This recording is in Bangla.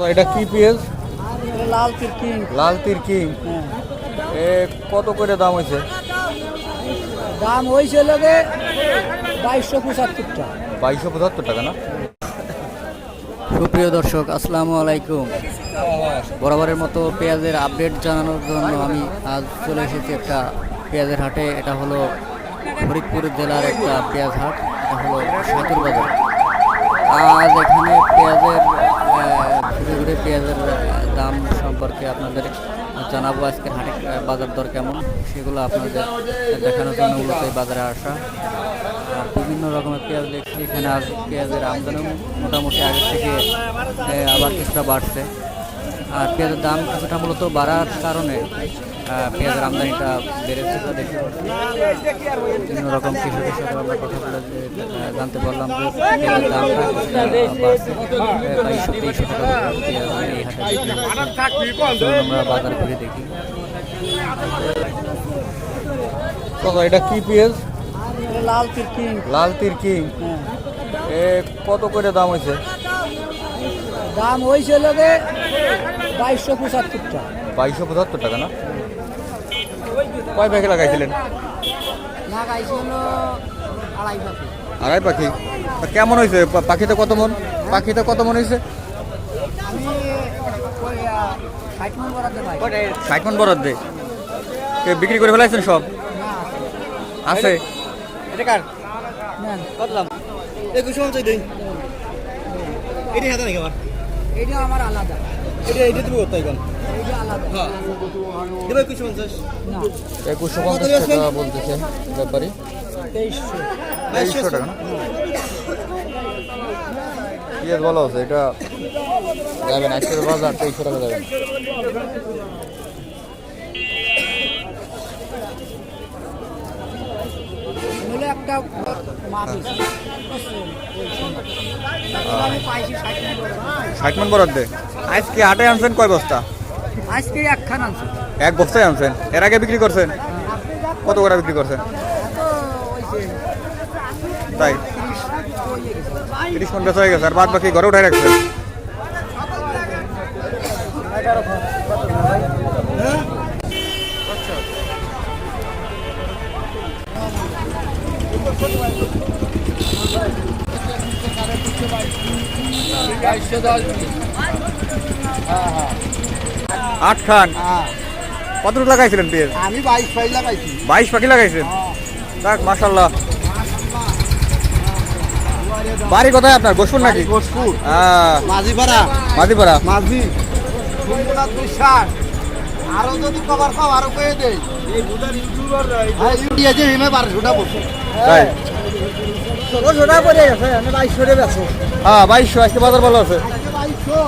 এটা কি পেঁয়াজ? লাল তিরকি। লাল তিরকি এ কত করে দাম হয়েছে? দাম হয়েছে লোকে 2275 টাকা। 2275 টাকা না? সুপ্রিয় দর্শক, আসসালামু আলাইকুম। বরাবরের মতো পেঁয়াজের আপডেট জানানোর জন্য আমি আজ চলে এসেছি একটা পেঁয়াজের হাটে। এটা হলো ফরিদপুর জেলার একটা পেঁয়াজ হাট। এটা হলো সাতুর বাজার। আজ এখানে পেঁয়াজের ঘুরে ঘুরে পেঁয়াজের দাম সম্পর্কে আপনাদের জানাবো। আজকের হাটে বাজার দর কেমন সেগুলো আপনাদের দেখানোর জন্য মূলত এই বাজারে আসা। বিভিন্ন রকমের পেঁয়াজ দেখছি এখানে। আজ পেঁয়াজের আমদানি মোটামুটি আগের থেকে আবার কিছুটা বাড়ছে। আর পেঁয়াজের দাম কিছুটা মূলত বাড়ার কারণে পেঁয়াজের আমদানিটা বেড়েছে তা দেখতে পাচ্ছি। বিভিন্ন রকম কৃষকের সাথে আমরা কথা বলে জানতে পারলাম যে পেঁয়াজের দামটা বাড়ছে। 2200-2300 টাকা পেঁয়াজ এই হাটে। আমরা বাজার ঘুরে দেখি। এটা কি পেঁয়াজ? লাল তিরকি। লাল তিরকি এ কত করে দাম হয়েছে? দাম হয়েছে লোকে 2275 টাকা। 2275 টাকা না? কয় প্যাকে লাগাইছিলেন? লাগাইছিল আড়াই পাখি। আড়াই পাখি। কেমন হয়েছে পাখিতে? কত মন? পাখিতে কত মন হয়েছে? আমি 60 মণ বরাদ্দ পাই। 60 মন বরাদ্দে বিক্রি করে ফেলাইছেন সব? আছে এটা কার? নেন কত দাম? 2150 দিন। এটি হাতে নাকি আমার? এইটা আমার আলাদা। এটা তুমি কত এখন? এইটা আলাদা। হ্যাঁ দেবে 2150 না 2150 টাকা বলতেছে ব্যাপারী। 2300 টাকা না? পেঁয়াজ ভালো আছে। এটা যাবেন আজকের বাজার 2300 টাকা যাবেন। নলে একটা মাছ আমি পাইছি 60 মণ 60 মন বরাদ্দ। বরাদ্দে। আজকে হাটে আনছেন কয় বস্তা? আজকে একখান আনছি। এক বস্তায় আনছেন। এর আগে বিক্রি করছেন? কত করে বিক্রি করছেন? তাই 30 মন বেচা হয়ে গেছে। আর বাদ বাকি ঘরে উঠাই রাখছেন? আট খান। কতটুকু লাগাইছিলেন পেঁয়াজ? আমি 22 পাখি লাগাইছি। 22 পাখি লাগাইছেন? যাক মাশাআল্লাহ। বাড়ি কোথায় আপনার? গোসপুর নাকি? গোসপুর। মাঝিপাড়া। মাঝি সুন্দরনাথ বিশ্বাস। আরো যদি কভার পাও আরো কয়ে দেই। এই বুদার ইউটিউবাররা ইউটিউবে যে হিমে 1200টা বসে। তাই 1600টা পড়ে গেছে। আমি 2200 এ বেচো। হ্যাঁ 2200। আজকে বাজার ভালো আছে। 2200